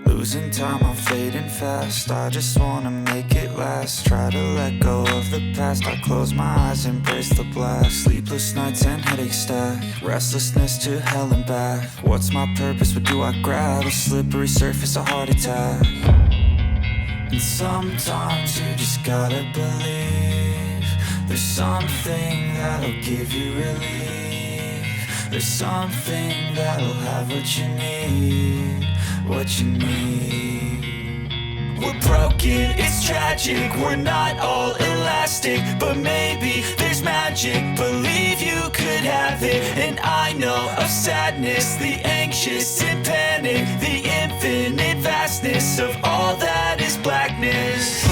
Losing time, I'm fading fast. I just wanna make it last. Try to let go of the past. I close my eyes, embrace the blast. Sleepless nights and headaches stack. Restlessness to hell and back. What's my purpose? What do I grab? A slippery surface, a heart attack. And sometimes you just gotta believe there's something that'll give you relief. There's something that'll have what you need, what you need. We're broken, it's tragic, we're not all elastic, but maybe there's magic, believe you could have it. And I know of sadness, the anxious and panic, the infinite vastness of all that is blackness.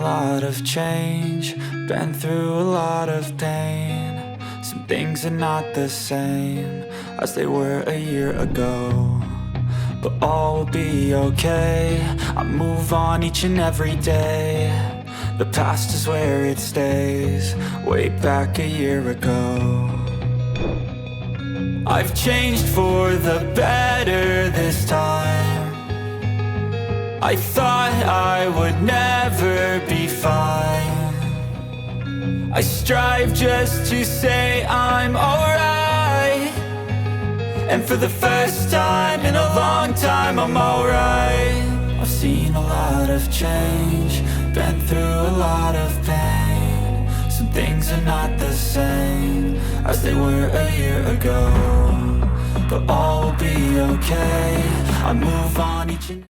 lot of change, been through a lot of pain. Some things are not the same as they were a year ago, but all will be okay. I move on each and every day. The past is where it stays, way back a year ago. I've changed for the better this time. I thought I would never be fine. I strive just to say I'm alright, and for the first time in a long time I'm alright. I've seen a lot of change, been through a lot of pain. Some things are not the same as they were a year ago, but all will be okay. I move on each and